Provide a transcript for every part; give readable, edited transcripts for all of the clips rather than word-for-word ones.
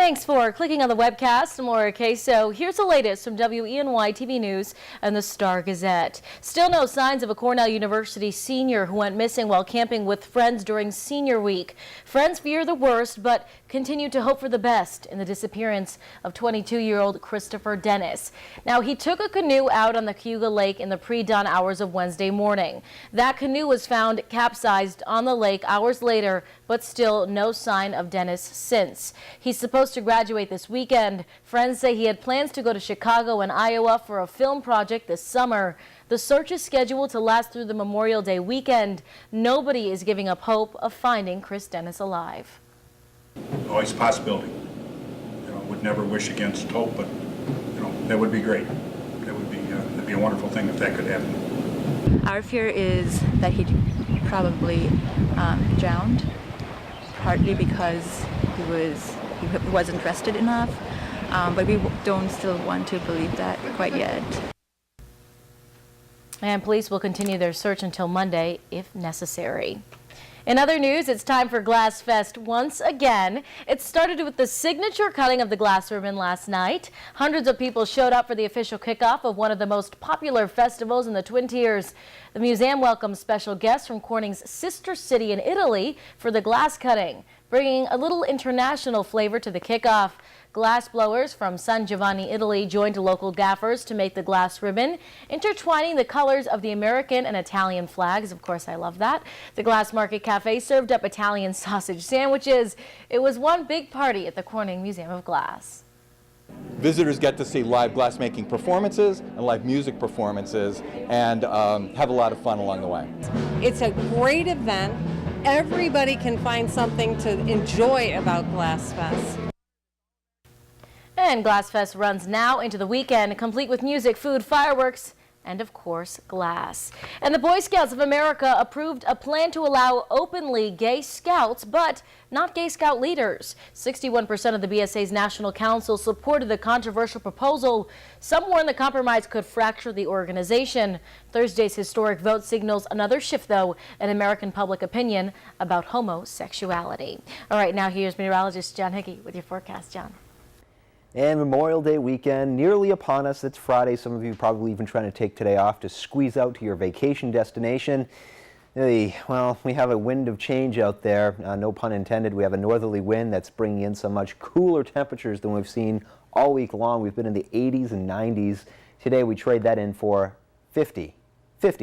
Thanks for clicking on the webcast. I'm Laura Queso. Here's the latest from WENY TV News and the Star-Gazette. Still no signs of a Cornell University senior who went missing while camping with friends during senior week. Friends fear the worst, but continue to hope for the best in the disappearance of 22-year-old Christopher Dennis. Now, he took a canoe out on the Cayuga Lake in the pre-dawn hours of Wednesday morning. That canoe was found capsized on the lake hours later, but still no sign of Dennis since. He's supposed to graduate this weekend. Friends say he had plans to go to Chicago and Iowa for a film project this summer. The search is scheduled to last through the Memorial Day weekend. Nobody is giving up hope of finding Chris Dennis alive. Always a possibility. Would never wish against hope, but that would be great. That'd be a wonderful thing if that could happen. Our fear is that he probably drowned, partly because he wasn't rested enough, but we don't still want to believe that quite yet. And police will continue their search until Monday if necessary. In other news, it's time for Glass Fest once again. It started with the signature cutting of the glass ribbon last night. Hundreds of people showed up for the official kickoff of one of the most popular festivals in the Twin Tiers. The museum welcomed special guests from Corning's sister city in Italy for the glass cutting, bringing a little international flavor to the kickoff. Glass blowers from San Giovanni, Italy joined local gaffers to make the glass ribbon, intertwining the colors of the American and Italian flags. Of course, I love that. The Glass Market Cafe served up Italian sausage sandwiches. It was one big party at the Corning Museum of Glass. Visitors get to see live glassmaking performances and live music performances and have a lot of fun along the way. It's a great event. Everybody can find something to enjoy about Glass Fest. And Glass Fest runs now into the weekend, complete with music, food, fireworks, and of course, glass. And the Boy Scouts of America approved a plan to allow openly gay scouts, but not gay scout leaders. 61% of the BSA's National Council supported the controversial proposal. Some warn the compromise could fracture the organization. Thursday's historic vote signals another shift, though, in American public opinion about homosexuality. All right, now here's meteorologist John Hickey with your forecast. John. And Memorial Day weekend nearly upon us. It's Friday. Some of you probably even trying to take today off to squeeze out to your vacation destination. Well, we have a wind of change out there. No pun intended. We have a northerly wind that's bringing in some much cooler temperatures than we've seen all week long. We've been in the 80s and 90s. Today we trade that in for 50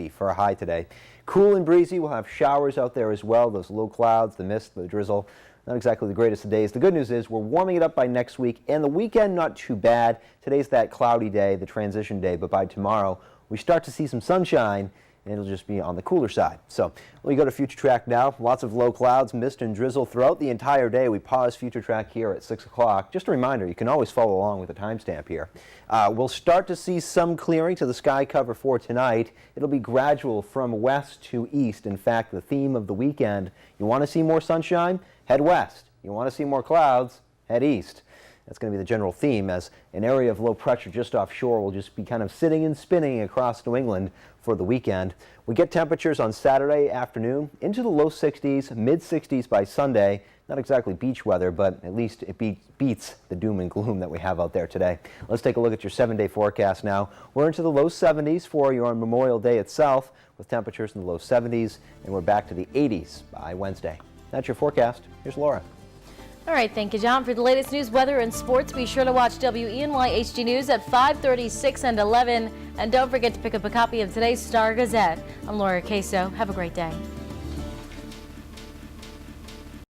for a high today. Cool and breezy. We'll have showers out there as well. Those low clouds, the mist, the drizzle. Not exactly the greatest of days. The good news is we're warming it up by next week, and the weekend not too bad. Today's that cloudy day, the transition day, but by tomorrow we start to see some sunshine, and it'll just be on the cooler side. So we go to Future Track now. Lots of low clouds, mist, and drizzle throughout the entire day. We pause Future Track here at 6 o'clock. Just a reminder, you can always follow along with the timestamp here. We'll start to see some clearing to the sky cover for tonight. It'll be gradual from west to east. In fact, the theme of the weekend, you want to see more sunshine? Head west. You want to see more clouds? Head east. That's going to be the general theme, as an area of low pressure just offshore will just be kind of sitting and spinning across New England for the weekend. We get temperatures on Saturday afternoon into the low 60s, mid 60s by Sunday. Not exactly beach weather, but at least it beats the doom and gloom that we have out there today. Let's take a look at your 7-day forecast now. We're into the low 70s for your Memorial Day itself, with temperatures in the low 70s, and we're back to the 80s by Wednesday. That's your forecast. Here's Laura. All right, thank you, John. For the latest news, weather, and sports, be sure to watch WENY HD News at 5:30, 6, and 11. And don't forget to pick up a copy of today's Star-Gazette. I'm Laura Queso. Have a great day.